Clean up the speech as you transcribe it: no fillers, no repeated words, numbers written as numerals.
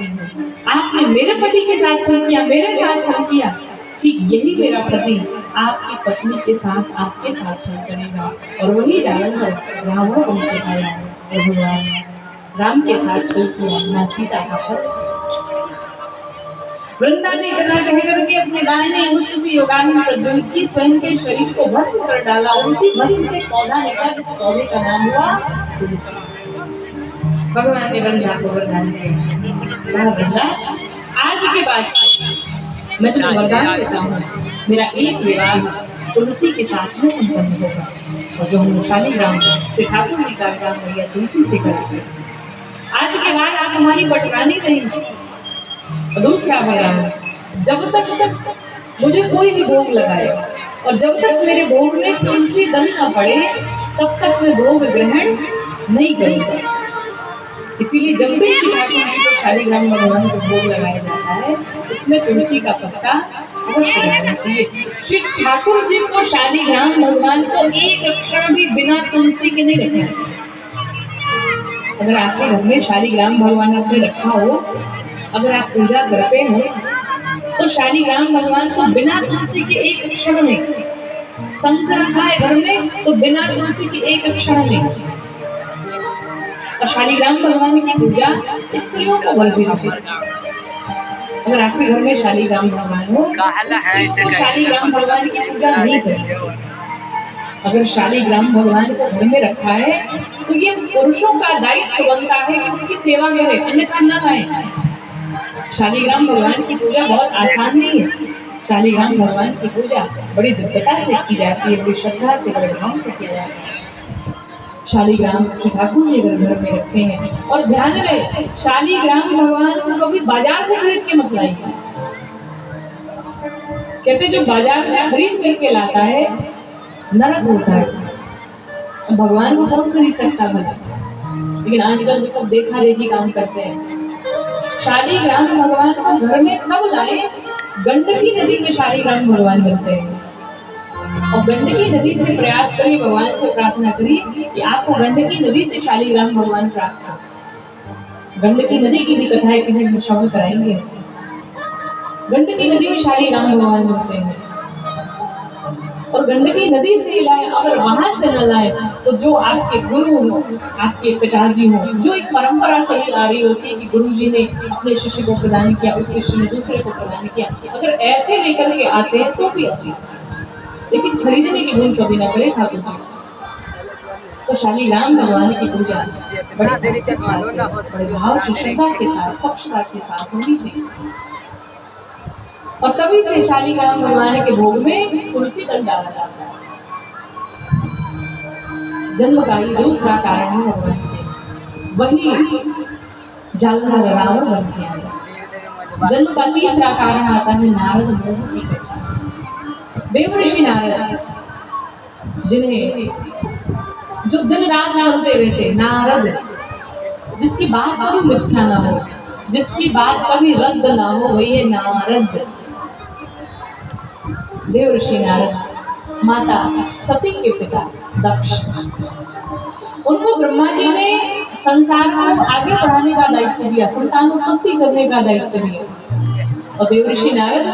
पत्नी हूँ। आपने मेरे पति के साथ छल किया, मेरे साथ छल किया, ठीक यही मेरा पति आपकी पत्नी के साथ आपके साथ छल करेगा। और वही जालंधर रावण बन के आया और भगवान राम के साथ छल किया, मां सीता का फल। वृंदा ने इतना कह करके अपने दाहिने मुष्टि से योगाग्नि प्रज्वलित की, स्वयं के शरीर को भस्म कर डाला और उसी भस्म से पौधा निकला, जिस पौधे का नाम हुआ तुलसी। भगवान ने वृंदा को वरदान दिया, वृंदा आज के बाद से मैं तुम्हें वरदान देता हूँ, मेरा एक विवाह तुलसी के साथ में संपन्न होगा। और जो हम शालीग्राम श्री ठाकुर जी का विवाह मैया तुलसी से करेंगे। आज के बाद आप हमारी पटरानी रहेंगे। दूसरा वरदान, जब तक मुझे कोई भी भोग लगाए और जब तक मेरे भोग में तुलसी दल न पड़े, तब तक मैं भोग ग्रहण नहीं करूंगा। इसीलिए जब भी श्री ठाकुर जी को शालीग्राम भगवान को भोग लगाया जाता है, उसमें तुलसी का पत्ता अवश्य रहना चाहिए। श्री ठाकुर जी को शालीग्राम भगवान को एक अक्षर भी बिना तुलसी के नहीं रखना चाहिए। अगर आपके घर में शालीग्राम भगवान आपने रखा हो, अगर आप पूजा करते हो, तो शालीग्राम भगवान को बिना तुलसी के एक अक्षर नहीं, शंख रखा है घर में तो बिना तुलसी के एक अक्षर नहीं। और शालीग्राम भगवान की पूजा स्त्रियों को वर्जित है। अगर आपके घर में शालीग्राम भगवान हो, तो शालीग्राम भगवान की पूजा नहीं करें। अगर शालीग्राम भगवान को घर में रखा है, तो ये पुरुषों का दायित्व बनता है कि उनकी सेवा करें, अन्यथा न लाएं। शालीग्राम भगवान की पूजा बहुत आसान नहीं है। शालीग्राम भगवान की पूजा बड़ी दिव्यता से की जाती है, बड़ी श्रद्धा से, बड़े भाव से किया जाता है। शालीग्राम श्री ठाकुर जी अगर घर में रखे हैं, और ध्यान रहे शालीग्राम भगवान को कभी बाजार से खरीद के मत लाइए। कहते जो बाजार से खरीद करके लाता है नरक होता है। भगवान को कौन खरीद सकता भला, लेकिन आजकल तो सब देखा देखी काम करते हैं। शालीग्राम भगवान को घर में कब लाए, गंडकी नदी में शालीग्राम भगवान बनते हैं। और गंडकी नदी से प्रयास करिए, भगवान से प्रार्थना करिए कि आपको गंडकी नदी से शालीग्राम भगवान प्राप्त हो। गंडकी नदी की भी कथाएं किसी को श्रवण कराएंगे। गंडकी नदी में शालीग्राम भगवान बनते हैं। और गंडकी नदी से लाए, अगर वहां से न लाए तो जो आपके गुरु हो, आपके पिताजी हो, जो एक परंपरा चली आ रही होती है कि गुरु जी ने अपने शिष्य को प्रदान किया, उस शिष्य ने दूसरे को प्रदान किया, अगर ऐसे लेकर के आते हैं तो भी अच्छी, लेकिन खरीदने की भूल कभी ना करें ठाकुर जी। तो शालीग्राम भगवान की पूजा बड़े भाव से, श्रद्धा के साथ, स्वच्छता के साथ होनी चाहिए। और तभी से शालीग्राम भगवान के भोग में तुलसी दल डाला जाता है। जन्म का ही दूसरा कारण है भगवान के, वही जालंधर रावण बन के आया। जन्म का तीसरा कारण आता है नारद मोह की कथा। देवर्षि नारद, जिन्हें जो दिन रात चलते रहते, नारद जिसकी बात कभी मिथ्या ना हो, जिसकी बात कभी रद्द ना हो, वही है नारद। देवर्षि नारद माता सती के पिता दक्ष, उनको ब्रह्मा जी ने संसार को आगे बढ़ाने का दायित्व दिया, संतानोत्पत्ति करने का दायित्व दिया। और देवर्षि नारद